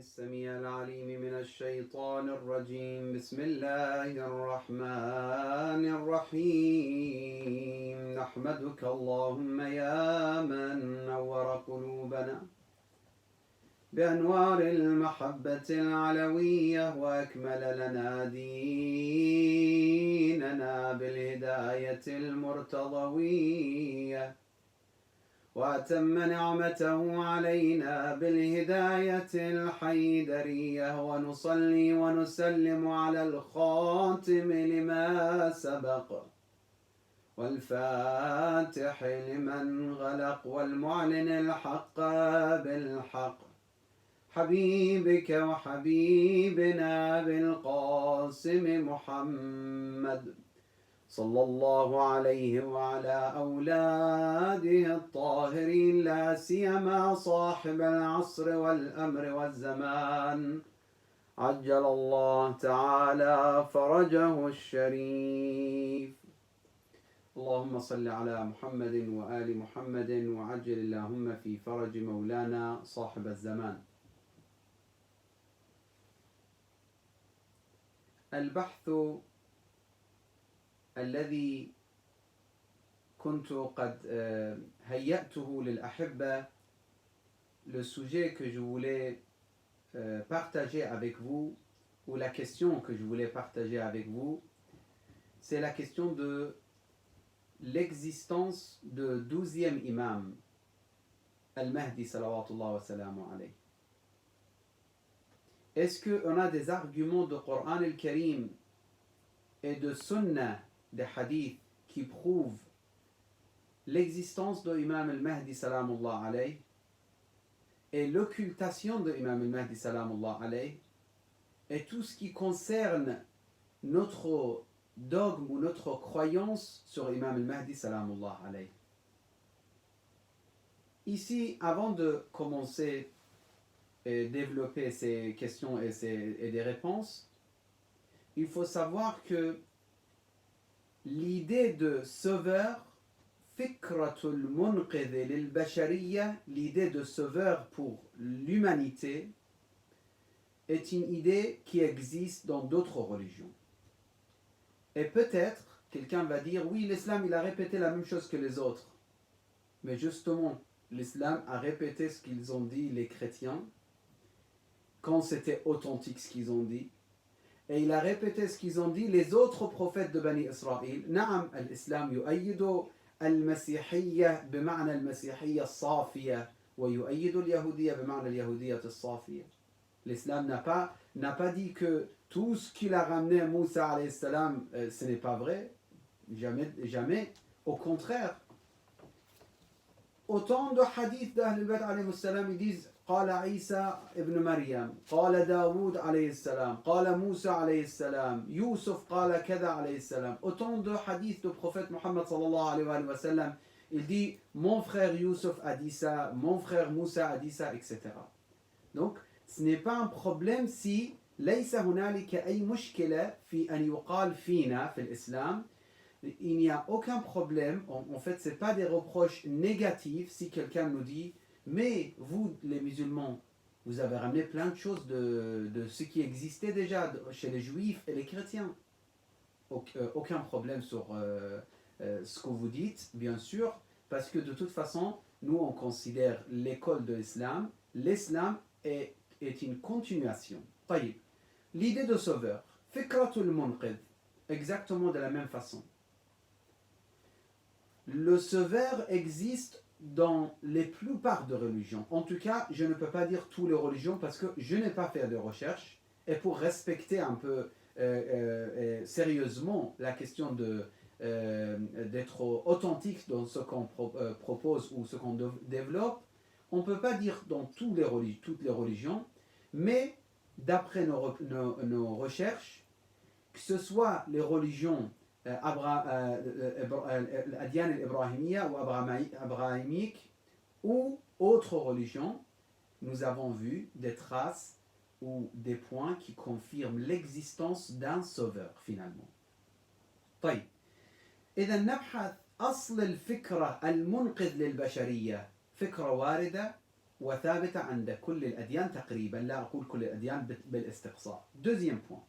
السميع العليم من الشيطان الرجيم. بسم الله الرحمن الرحيم. نحمدك اللهم يا من نور قلوبنا بأنوار المحبة العلوية وأكمل لنا ديننا بالهداية المرتضوية وأتم نعمته علينا بالهداية الحيدرية، ونصلي ونسلم على الخاتم لما سبق والفاتح لمن غلق والمعلن الحق بالحق، حبيبك وحبيبنا بالقاسم محمد صلى الله عليه وعلى أولاده الطاهرين، لا سيما صاحب العصر والأمر والزمان، عجل الله تعالى فرجه الشريف. اللهم صل على محمد وآل محمد وعجل اللهم في فرج مولانا صاحب الزمان. البحث الذي كنت قد هيأته للأحبة، le sujet que je voulais partager avec vous, ou la question que je voulais partager avec vous, c'est la question de l'existence de 12e imam, Al-Mahdi salawatullah wa salamu alayhi. Est-ce qu'on a des arguments de Coran al-Karim et de Sunnah, des hadiths qui prouvent l'existence de Imam al-Mahdi salamullah alayhi et l'occultation de Imam al-Mahdi salamullah alayhi et tout ce qui concerne notre dogme ou notre croyance sur Imam al-Mahdi salamullah alayhi. Ici, avant de commencer et développer ces questions et des réponses, il faut savoir que l'idée de sauveur, fikratul munqidh lil bashariya, l'idée de sauveur pour l'humanité, est une idée qui existe dans d'autres religions. Et peut-être, quelqu'un va dire, oui, l'islam il a répété la même chose que les autres. Mais justement, l'islam a répété ce qu'ils ont dit les chrétiens, quand c'était authentique ce qu'ils ont dit. Et il a répété ce qu'ils ont dit les autres prophètes de Bani Israël. Naam, l'islam yu'ayyidu al-masihiyya bima'na al-masihiyya as-safiyya wa yu'ayyidu al-yahudiyya bima'na al-yahudiyya as-safiyya. L'islam n'a pas dit que tout ce qu'il a ramené à Moussa alayhi salam, ce n'est pas vrai. Jamais. Au contraire. Autant de hadiths d'Ahl al-Bayt alayhi salam, ils disent قال عيسى ابن مريم قال داود عليه السلام قال موسى عليه السلام يوسف قال كذا عليه السلام. Autant de hadiths de prophète Mohammed sallallahu alayhi wa sallam, il dit mon frère Youssouf a dit ça, mon frère Moussa a dit ça, etc. Donc ce n'est pas un problème si ليس هنالك أي مشكلة في أن يقال فينا في الإسلام. Il n'y a aucun problème, en fait c'est pas des reproches négatifs si quelqu'un nous dit mais vous, les musulmans, vous avez ramené plein de choses de ce qui existait déjà chez les juifs et les chrétiens. Aucun problème sur ce que vous dites, bien sûr, parce que de toute façon, nous on considère l'école de l'islam. L'islam est une continuation. طيب. L'idée de sauveur, fikratul munqidh, exactement de la même façon. Le sauveur existe dans les plupart de religions. En tout cas, je ne peux pas dire toutes les religions parce que je n'ai pas fait de recherche. Et pour respecter un peu sérieusement la question d'être authentique dans ce qu'on propose ou ce qu'on développe, on ne peut pas dire dans toutes les religions, mais d'après nos recherches, que ce soit les religions الأديان الإبراهيمية ou abrahamique ou autres religions, nous avons vu des traces ou des points qui confirment l'existence d'un sauveur finalement. طيب. إذا نبحث أصل الفكرة المنقذ للبشرية، فكرة واردة وثابتة عند كل الأديان تقريبا لا أقول كل الأديان بالاستقصاء. Deuxième point.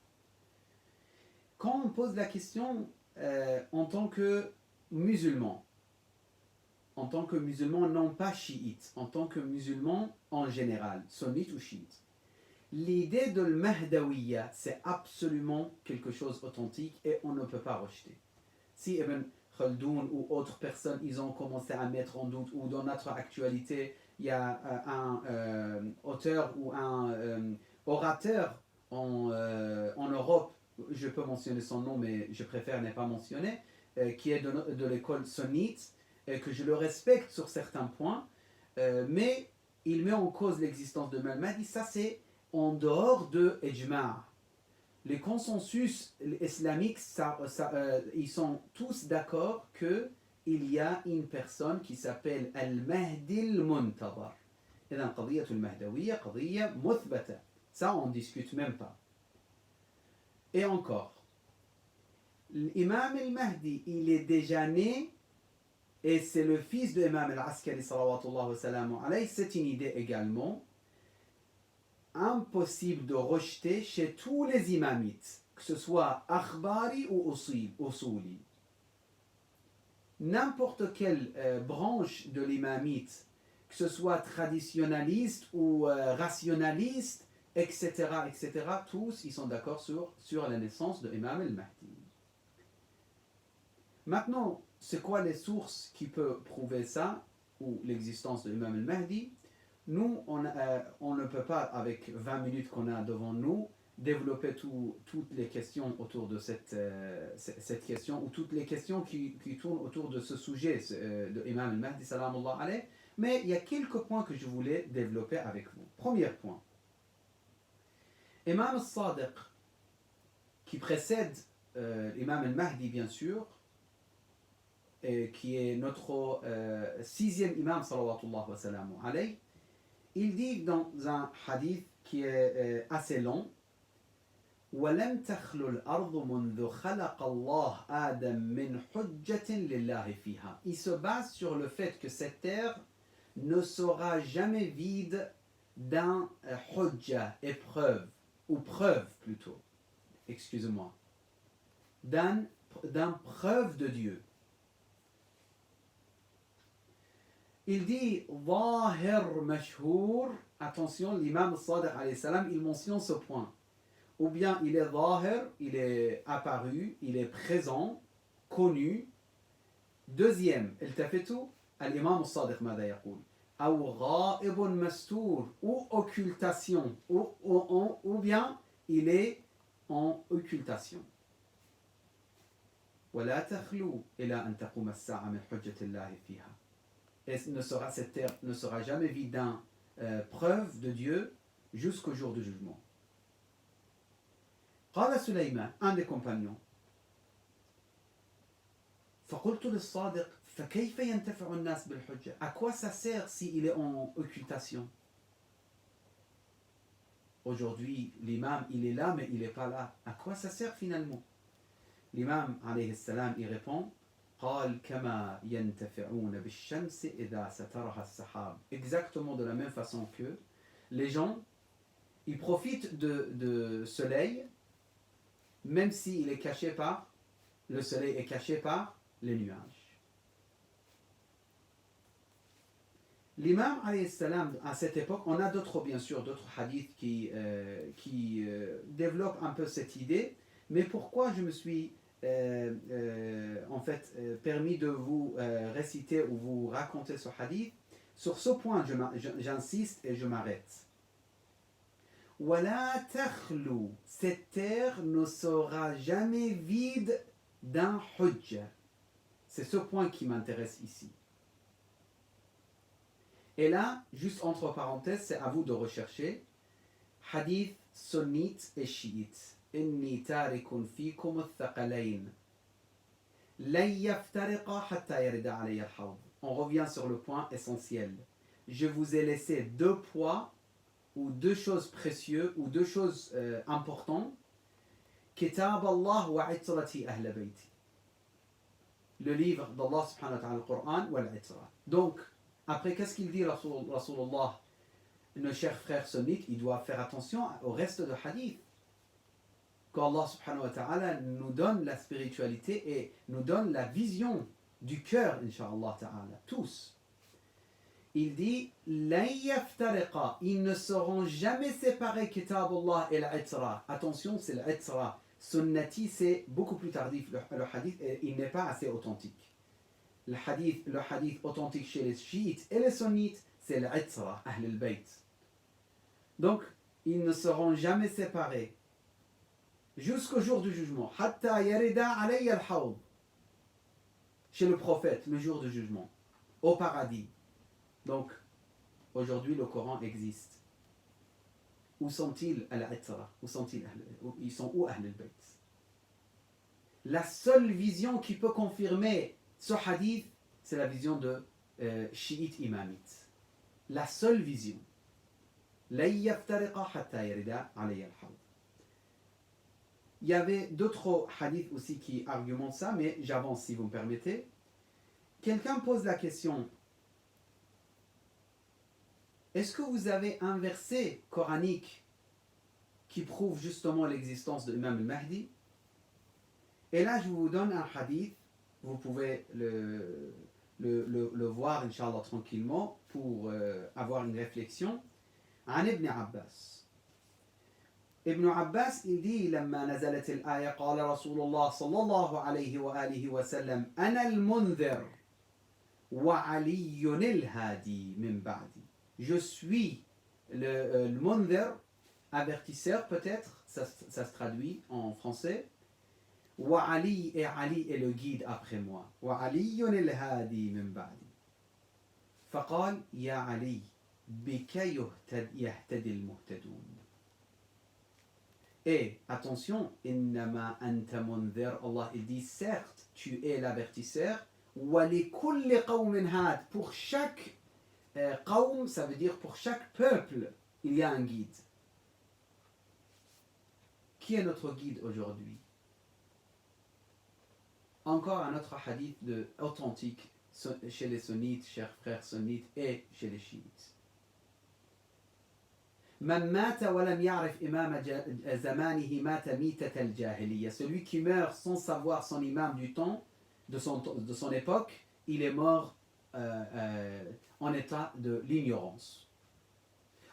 Quand on pose la question en tant que musulman, non pas chiite, en tant que musulman en général, sunnite ou chiite, l'idée de l'Mahdawiya, c'est absolument quelque chose d'authentique et on ne peut pas rejeter. Si Ibn Khaldoun ou autres personnes, ils ont commencé à mettre en doute, ou dans notre actualité, il y a un auteur ou un orateur en Europe, je peux mentionner son nom, mais je préfère ne pas mentionner, qui est de l'école sunnite, que je le respecte sur certains points, mais il met en cause l'existence de Mahdi. Ça, c'est en dehors de Ijma'. Les consensus islamiques, ils sont tous d'accord qu'il y a une personne qui s'appelle Al-Mahdi al-Muntadhar. إذن قضية المهدوية قضية مثبتة. Ça, on ne discute même pas. Et encore, l'imam al-Mahdi, il est déjà né, et c'est le fils de l'imam al-Askari, salawatullah wa salamu alayhi. C'est une idée également impossible de rejeter chez tous les imamites, que ce soit akhbari ou usuli. N'importe quelle branche de l'imamite, que ce soit traditionnaliste ou rationaliste, etc., tous ils sont d'accord sur la naissance de l'imam al-Mahdi. Maintenant, c'est quoi les sources qui peuvent prouver ça, ou l'existence de l'imam al-Mahdi? Nous, on ne peut pas, avec 20 minutes qu'on a devant nous, développer toutes les questions autour de cette question, ou toutes les questions qui tournent autour de ce sujet de Imam al-Mahdi, salamullah alayh. Mais il y a quelques points que je voulais développer avec vous. Premier point. Imam al-Sadiq, qui précède Imam al-Mahdi, bien sûr, et qui est notre sixième imam, salawatullah wa salamu alayh, il dit dans un hadith qui est assez long, وَلَمْ تَخْلُ الْأَرْضُ مُنْذُ خَلَقَ اللَّهُ آدَمَ مِنْ حُجَّةٍ لِلَّهِ فِيهَا. Il se base sur le fait que cette terre ne sera jamais vide d'un hujja, épreuve, ou preuve plutôt, excusez-moi, d'un preuve de Dieu. Il dit Zahir mashhour. Attention, l'imam Sadiq alayhi salam, il mentionne ce point. Ou bien il est Zahir, il est apparu, il est présent, connu. Deuxième, التفتوا الإمام الصادق ماذا يقول؟ أو غائب مستور, ou occultation, ou bien il est en occultation. ولا تخلو إلى أن تقوم الساعة من حجة الله فيها. Et cette terre ne sera jamais vide d'une preuve de Dieu jusqu'au jour du jugement. قال سليمان, un des compagnons, فقلت للصادق فكيف ينتفع الناس بالحجة? À quoi ça sert s'il est en occultation? Aujourd'hui, l'imam, il est là, mais il n'est pas là. À quoi ça sert finalement? L'imam, alayhi salam, il répond, قال كما ينتفعون بالشمس إذا سترها السحاب. Exactement de la même façon que les gens, ils profitent de soleil, même s'il est caché par, le soleil est caché par les nuages. L'imam alayhi salam, à cette époque, on a bien sûr d'autres hadiths qui développent un peu cette idée, mais pourquoi je me suis permis de vous réciter ou vous raconter ce hadith? Sur ce point, j'insiste et je m'arrête. وَلَا تَخْلُو, cette terre ne sera jamais vide d'un hujja. C'est ce point qui m'intéresse ici. Et là, juste entre parenthèses, c'est à vous de rechercher hadith sunnite et chiite. إني تارك فيكم الثقلين لن يفترقا حتى يرد علي الحوض. On revient sur le point essentiel. Je vous ai laissé deux poids ou deux choses précieuses ou deux choses importantes. Kitab Allah wa itrati ahl bayti. Le livre d'Allah subhanahu wa ta'ala, le Coran wa l'itra. Donc, après qu'est-ce qu'il dit Rasulullah nos chers frères sunnites, ils doivent faire attention au reste de hadith. Qu'Allah subhanahu wa ta'ala nous donne la spiritualité et nous donne la vision du cœur, incha'Allah ta'ala, tous. Il dit, لَن يَفْتَرِقَا, ils ne seront jamais séparés, kitab Allah et l'itra. Attention, c'est l'itra. Sunnati, c'est beaucoup plus tardif, le hadith, et il n'est pas assez authentique. Le hadith authentique chez les chiites et les sunnites, c'est l'itra, Ahl al-Bayt. Donc, ils ne seront jamais séparés jusqu'au jour du jugement. Hatta yarida alayya al-hawd. Chez le prophète, le jour du jugement, au paradis. Donc, aujourd'hui, le Coran existe. Où sont-ils al-Itra? Où sont-ils? Ils sont où Ahl al-Bayt? La seule vision qui peut confirmer ce hadith, c'est la vision de chiite imamite. La seule vision. La yaftariqa hatta yarida alayya al-hawd. Il y avait d'autres hadiths aussi qui argumentent ça, mais j'avance si vous me permettez. Quelqu'un pose la question, est-ce que vous avez un verset coranique qui prouve justement l'existence de l'imam al-Mahdi? Et là, je vous donne un hadith, vous pouvez le voir, Inch'Allah, tranquillement, pour avoir une réflexion. عن ابن عباس. ابن عباس il dit لما نزلت الآية قال رسول الله صلى الله عليه وآله وسلم أنا المنذر وعلي الهادي من بعدي. Je suis le munzir, avertisseur peut-être, ça se traduit en français. Wa Ali, et Ali est le guide après moi. Wa aliyun al-hadi min ba'di. Faqal ya Ali, bika yahtadi al-muhtadun. Et attention, innama anta munzir, Allah il dit certes, tu es l'avertisseur. Wa li kulli qawmin had, pour chaque qawm, ça veut dire pour chaque peuple, il y a un guide. Qui est notre guide aujourd'hui? Encore un autre hadith authentique chez les sunnites, chers frères sunnites, et chez les chiites. Man mata wa lam ya'rif imam zamanihi mata mitata al-jahiliya. Celui qui meurt sans savoir son imam du temps, de son époque, il est mort en état de l'ignorance.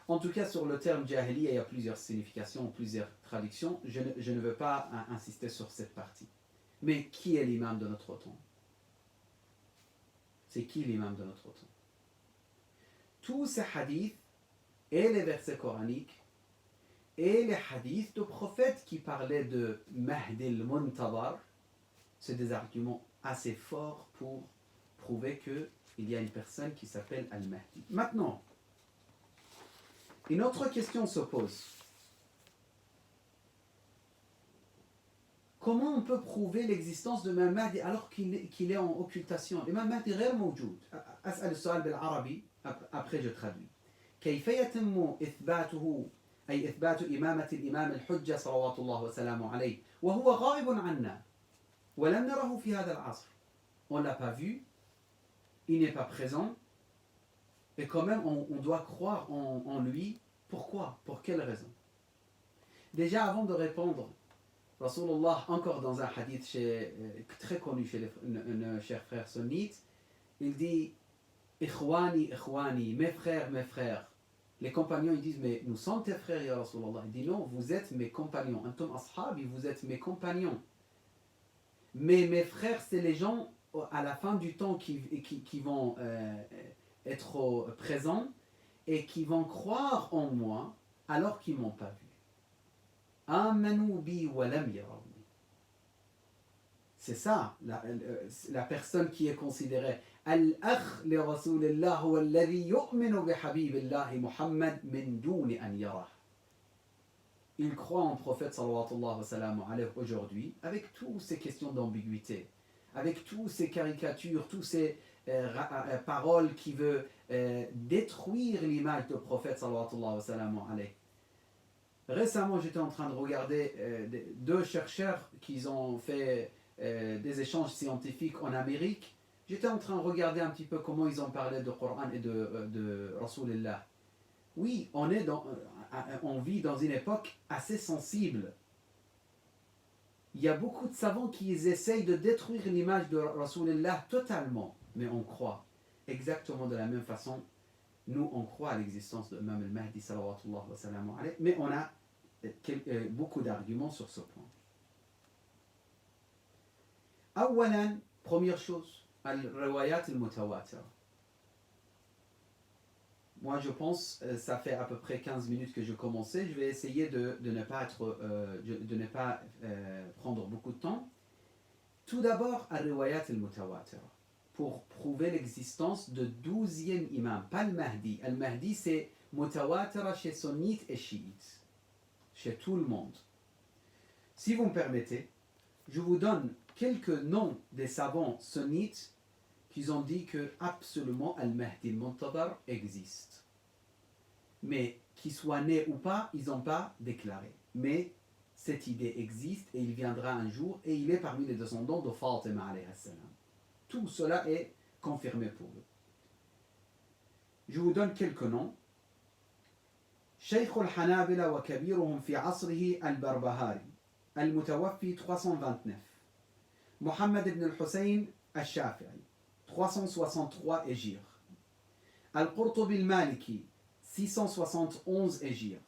En tout cas, sur le terme jahiliya, il y a plusieurs significations, plusieurs traductions. Je ne veux pas insister sur cette partie. Mais qui est l'imam de notre temps? C'est qui l'imam de notre temps? Tous ces hadiths et les versets coraniques et les hadiths de prophètes qui parlaient de Mahdi al-Muntadhar, c'est des arguments assez forts pour prouver qu'il y a une personne qui s'appelle Al-Mahdi. Maintenant, une autre question se pose. Comment on peut prouver l'existence de l'imam Mahdi alors qu'il est en occultation? L'imam Mahdi غير موجود. أسأل السؤال بالعربي après je traduis. كيف يتم إثباته أي إثبات إمامة الإمام الحجة صلوات الله وسلامه عليه وهو غائب عنا ولم نره في هذا العصر. On l'a pas vu, il n'est pas présent, et quand même on doit croire en lui. Pourquoi? Pour quelle raison? Déjà, avant de répondre, Rasulullah, encore dans un hadith très connu chez nos chers frères sunnites, il dit Ikhwani, Ikhwani, mes frères. Les compagnons, ils disent, mais nous sommes tes frères, ya Rasulullah. Il dit, non, vous êtes mes compagnons. Antum ashabi, vous êtes mes compagnons. Mais mes frères, c'est les gens à la fin du temps qui vont être présents et qui vont croire en moi alors qu'ils ne m'ont pas vu. Amanu bi wa lam yarawni. C'est ça, la personne qui est considérée Al-akh li Rasulillah huwa alladhi yu'minu bi habibillah Muhammad min duni an yarah. Il croit en prophète sallallahu wa sallam aujourd'hui avec toutes ces questions d'ambiguïté, avec toutes ces caricatures, toutes ces paroles qui veulent détruire l'image du prophète sallallahu wa sallam. Récemment, j'étais en train de regarder deux chercheurs qui ont fait des échanges scientifiques en Amérique. J'étais en train de regarder un petit peu comment ils ont parlé de Coran et de Rasulullah. Oui, on vit dans une époque assez sensible. Il y a beaucoup de savants qui essayent de détruire l'image de Rasulullah totalement, mais on croit exactement de la même façon. Nous, on croit à l'existence de Imam al-Mahdi, salawatullah wa salamu alayhi, mais on a beaucoup d'arguments sur ce point. أولا, première chose, al-riwayat al-mutawatira. Moi, je pense, ça fait à peu près 15 minutes que je commençais. Je vais essayer de ne pas prendre beaucoup de temps. Tout d'abord, al-riwayat al-mutawatira, pour prouver l'existence de 12e imam, pas le Mahdi. Al-Mahdi, c'est mutawatira chez sunnites et chiites, chez tout le monde. Si vous me permettez, je vous donne quelques noms des savants sunnites qui ont dit que absolument Al-Mahdi al-Muntadhar existe. Mais qu'il soit né ou pas, ils n'ont pas déclaré. Mais cette idée existe et il viendra un jour et il est parmi les descendants de Fatima alayhi salam. Tout cela est confirmé pour eux. Je vous donne quelques noms. شيخ الحنابلة وكبيرهم في عصره البربهاري المتوفي 329. محمد بن الحسين الشافعي 363 Hégire. Al-Qurtubi al-Maliki 671 Hégire.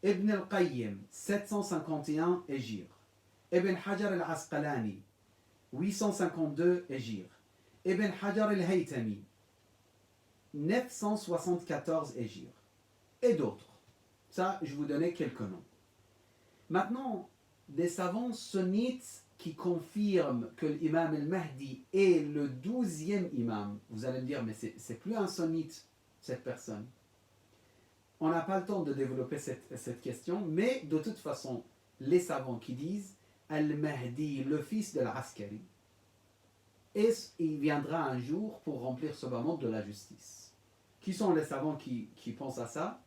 Ibn al-Qayyim 751 Hégire. Ibn Hajar al-Asqalani 852 Hégire. Ibn Hajar al-Haytami 974 Hégire. Et d'autres. Ça, je vous donnais quelques noms. Maintenant, des savants sunnites qui confirment que l'imam al-Mahdi est le 12e imam. Vous allez me dire, mais c'est plus un sunnite, cette personne. On n'a pas le temps de développer cette question, mais de toute façon, les savants qui disent Al-Mahdi, le fils de l'Askari, et il viendra un jour pour remplir ce bas monde de la justice. Qui sont les savants qui pensent à ça?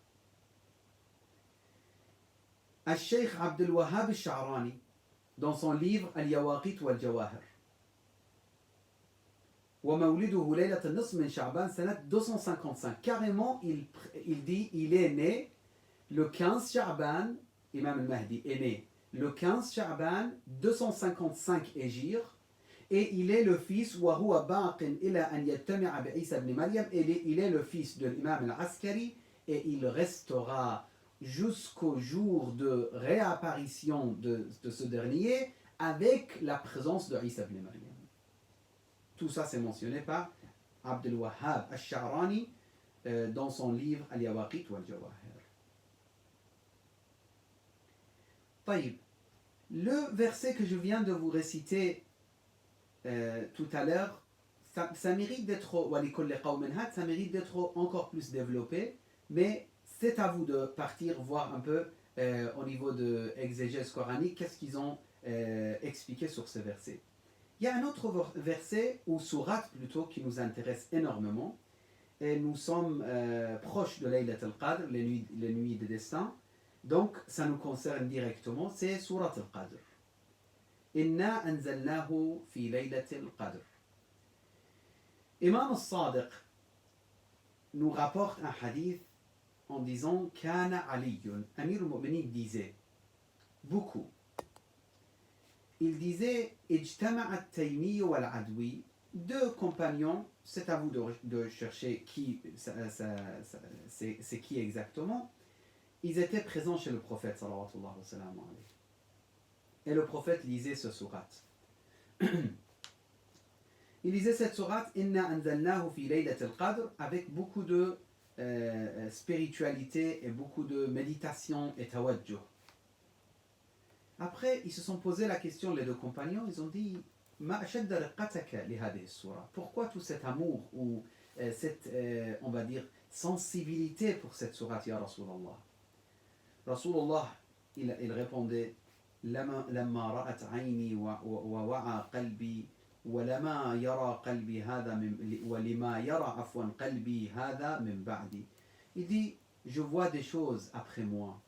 Al-Sheikh Abdul Wahhab al-Sha'rani, dans son livre Al-Yawaqit wal-Jawahir. ومولده ليلة النصف من شعبان سنة 255. Carrément, il dit il est né le 15 Sha'ban, Imam al-Mahdi est né le 15 Sha'ban 255 Hégire, et il est le fils وهو باق إلى أن يجتمع بعيسى بن مريم, il est le fils de l'imam al-Askari et il restera jusqu'au jour de réapparition de ce dernier avec la présence de Isa ibn Maryam. Tout ça c'est mentionné par Abdul Wahhab al-Sha'rani dans son livre Al-Yawaqit wal-Jawahir. طيب, le verset que je viens de vous réciter tout à l'heure, ça mérite d'être ça mérite d'être encore plus développé, mais c'est à vous de partir voir un peu au niveau de exégèse coranique qu'est-ce qu'ils ont expliqué sur ce verset. Il y a un autre verset, ou sourate plutôt, qui nous intéresse énormément, et nous sommes proches de Laylat al-Qadr, les nuits de destin, donc ça nous concerne directement, c'est Surat al-Qadr. Inna anzalnahu fi Laylat al-Qadr. Imam al-Sadiq nous rapporte un hadith en disant Kana Aliyun, Amir al-Mu'minin disait beaucoup. Il disait Ijtama at-Taymi wal-Adwi, deux compagnons, c'est à vous de chercher qui c'est qui exactement. Ils étaient présents chez le prophète sallallahu alayhi wa sallam. Et le prophète lisait ce sourate. Il lisait cette sourate Inna anzalnahu fi laylat al-Qadr avec beaucoup de spiritualité et beaucoup de méditation et tawajjuh. Après, ils se sont posé la question, les deux compagnons, ils ont dit Ma ashadda riqqataka li hadhihi as-sura. Pourquoi tout cet amour ou cette, on va dire, sensibilité pour cette sourate, ya Rasulallah? Rasulallah, il répondait لما رأت عيني ووعى قلبي ولما يرى قلبي هذا ولما يرى عفوا قلبي هذا من بعدي. Il dit, je vois des choses après moi.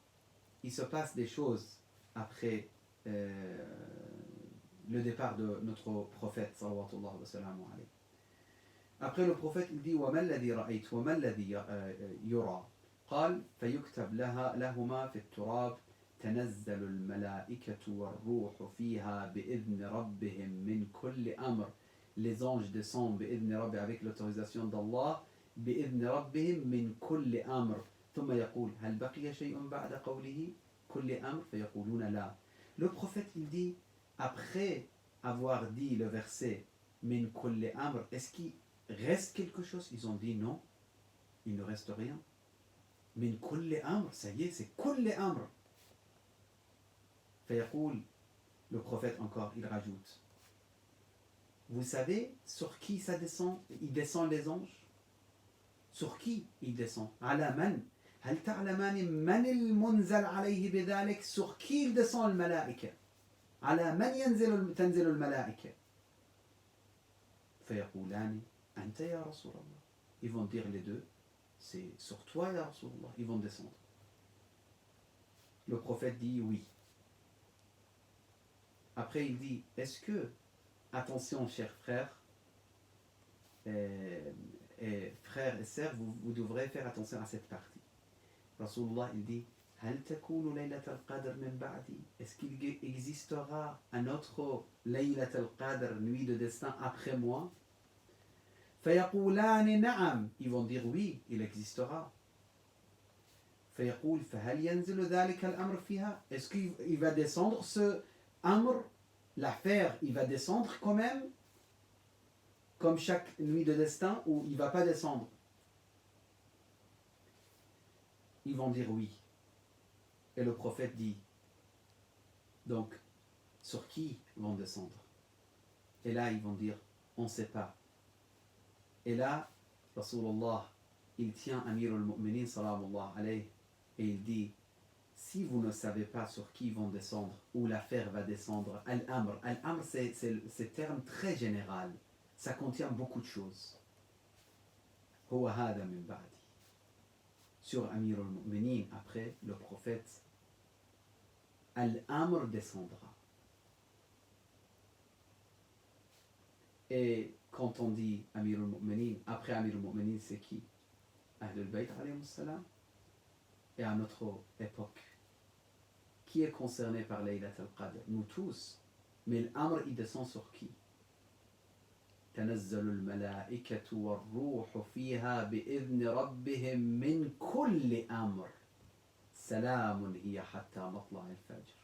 Il se passe des choses après le départ de notre prophète sallallahu alayhi wa sallam. Après le prophète, il dit وما الذي رأيت وما الذي يرى. قال فيكتب لهما في التراب تنزل الملائكة والروح فيها بإذن ربهم من كل أمر. Les anges descendent بإذن ربي avec l'autorisation d'Allah بإذن ربهم من كل أمر. ثم يقول هل بقي شيء بعد قوله كل أمر فيقولون لا. Le prophète il dit après avoir dit le verset min kulli amr, est-ce qu'il reste quelque chose? Ils ont dit non, il ne reste rien. Min kulli amr, ça y est, c'est kulli amr. Fayaqoul, le prophète encore, il rajoute, vous savez sur qui ça descend? Il descend les anges. Sur qui il descend? Ala man? هل تعلمان من المنزل عليه بذلك? Sur qui il descend le malaïka? على من تنزل الملائكة؟ فيقولان أنت يا رسول الله. Ils vont dire les deux, c'est sur toi ya Rasulullah, ils vont descendre. Le prophète dit oui. Après il dit, est-ce que, attention chers frères et sœurs, vous devrez faire attention à cette partie. Rasulullah il dit, هل تكون ليلة القدر من بعدي? Est-ce qu'il existera un autre ليلة القدر, nuit de destin, après moi? فيقولان نعم. Ils vont dire oui, il existera. فيقول فهل ينزل ذلك الأمر فيها? Est-ce qu'il va descendre ce amr, l'affaire, il va descendre quand même, comme chaque nuit de destin, ou il ne va pas descendre? Ils vont dire oui. Et le prophète dit, donc, sur qui vont descendre? Et là, ils vont dire, on ne sait pas. Et là, Rasulullah, il tient Amir al-Mu'minin, salamullah alayhi, et il dit, si vous ne savez pas sur qui vont descendre, où l'affaire va descendre, al-amr, c'est terme très général, ça contient beaucoup de choses. Huwa hada min ba'di. Sur Amir al-Mu'minin, après, le prophète, Al-Amr descendra. Et quand on dit Amir al-Mu'minin, après Amir al-Mu'minin, c'est qui? Ahlul Bayt alayhi salam. Et à notre époque, qui est concerné par Laylat al-Qadr? Nous tous. Mais l'Amr, il descend sur qui? تنزل الملائكة والروح فيها بإذن ربهم من كل أمر سلام هي حتى مطلع الفجر.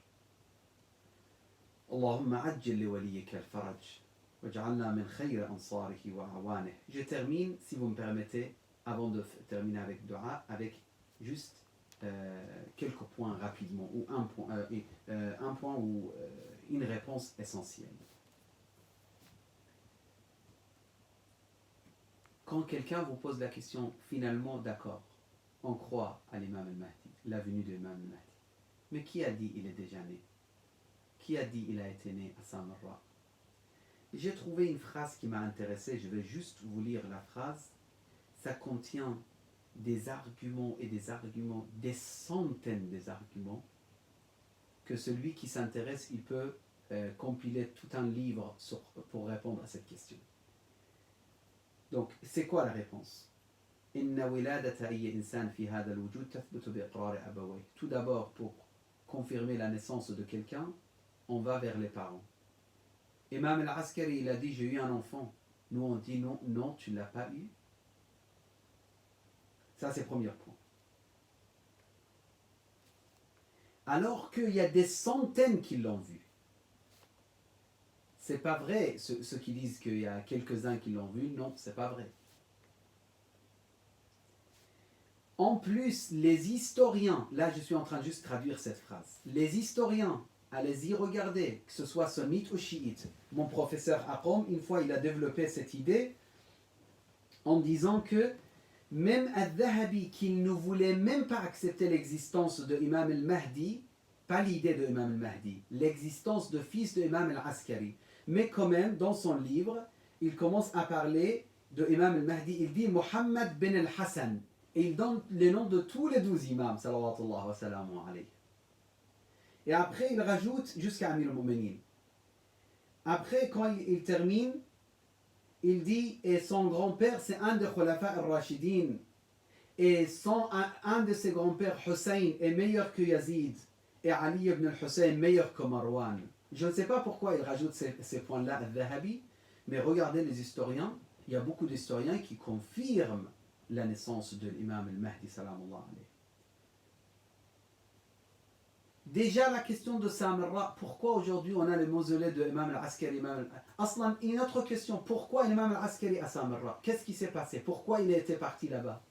اللهم عجل لوليك الفرج واجعلنا من خير أنصاره وأعوانه. Je termine, si vous me permettez, avant de terminer avec dua, avec juste quelques points rapidement, ou un point ou une réponse essentielle. Quand quelqu'un vous pose la question, finalement, d'accord, on croit à l'imam al-Mahdi, la venue de l'imam al-Mahdi. Mais qui a dit il est déjà né? Qui a dit il a été né à Samarra? J'ai trouvé une phrase qui m'a intéressé, je vais juste vous lire la phrase. Ça contient des arguments et des arguments, des centaines d'arguments, que celui qui s'intéresse, il peut compiler tout un livre pour répondre à cette question. Donc, c'est quoi la réponse? Tout d'abord, pour confirmer la naissance de quelqu'un, on va vers les parents. Imam al-Askari, il a dit, j'ai eu un enfant. Nous, on dit, non, non, tu ne l'as pas eu. Ça, c'est le premier point. Alors qu'il y a des centaines qui l'ont vu. C'est pas vrai, ceux qui disent qu'il y a quelques-uns qui l'ont vu, non, c'est pas vrai. En plus, les historiens, là je suis en train de juste traduire cette phrase, les historiens, allez-y regarder, que ce soit sunnite ou chiite. Mon professeur Aqom, une fois, il a développé cette idée en disant que même Al-Dhahabi, qu'il ne voulait même pas accepter l'existence de Imam al-Mahdi, pas l'idée de Imam al-Mahdi, l'existence de fils de Imam al-Askari. Mais quand même, dans son livre, il commence à parler de Imam al-Mahdi. Il dit Muhammad bin al-Hassan. Et il donne les noms de tous les 12 imams, sallallahu wa sallam alayhi. Et après, il rajoute jusqu'à Amir al-Mu'minin. Après, quand il termine, il dit, et son grand-père, c'est un des Khulafa al-Rashidin. Et un de ses grands-pères, Hussein, est meilleur que Yazid, et Ali ibn al-Hussein meilleur que Marwan. Je ne sais pas pourquoi il rajoute ces points-là à Dhahabi, mais regardez les historiens, il y a beaucoup d'historiens qui confirment la naissance de l'imam al-Mahdi, salamullah alayhi. Déjà la question de Samarra, pourquoi aujourd'hui on a le mausolée de l'imam al-Askari, Aslan, une autre question, pourquoi l'imam al-Askari à Samarra? Qu'est-ce qui s'est passé? Pourquoi il était parti là-bas?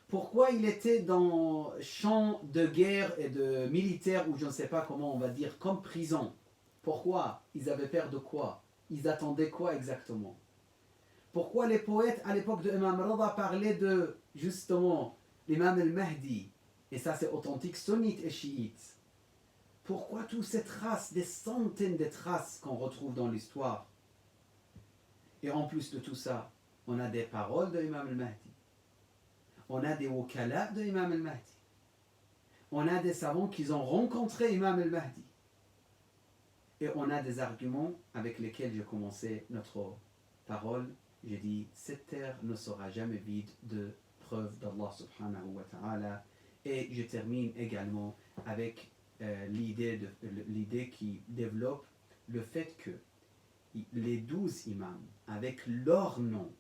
Pourquoi il était dans champ de guerre et de militaire, ou je ne sais pas comment on va dire, comme prison? Pourquoi? Ils avaient peur de quoi? Ils attendaient quoi exactement? Pourquoi les poètes à l'époque de Imam Rada parlaient de, justement, l'imam al-Mahdi? Et ça c'est authentique, sunnite et chiite. Pourquoi toutes ces traces, des centaines de traces qu'on retrouve dans l'histoire? Et en plus de tout ça, on a des paroles de Imam al-Mahdi. On a des wukala de Imam al-Mahdi. On a des savants qui ont rencontré Imam al-Mahdi. Et on a des arguments avec lesquels j'ai commencé notre parole. J'ai dit, cette terre ne sera jamais vide de preuves d'Allah subhanahu wa ta'ala. Et je termine également avec l'idée qui développe le fait que les 12 imams, avec leur nom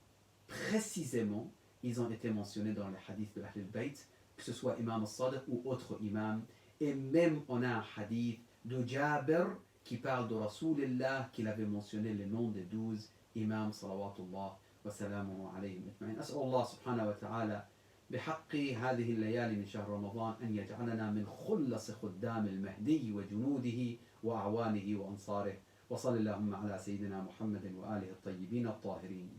précisément, ils ont été mentionnés dans les hadiths de Ahl al-Bayt, que ce soit Imam al-Sadiq ou autre imam. Et même on a un hadith de Jabir qui parle de Rasulullah, qu'il avait mentionné le nom des 12 imams, salawatullah wa salamuhu alayhim ajma'in. أسأل الله سبحانه وتعالى بحق هذه الليالي من شهر رمضان أن يجعلنا من خلص خدام المهدي وجنوده وأعوانه وأنصاره وصل اللهم على سيدنا محمد وآله الطيبين الطاهرين.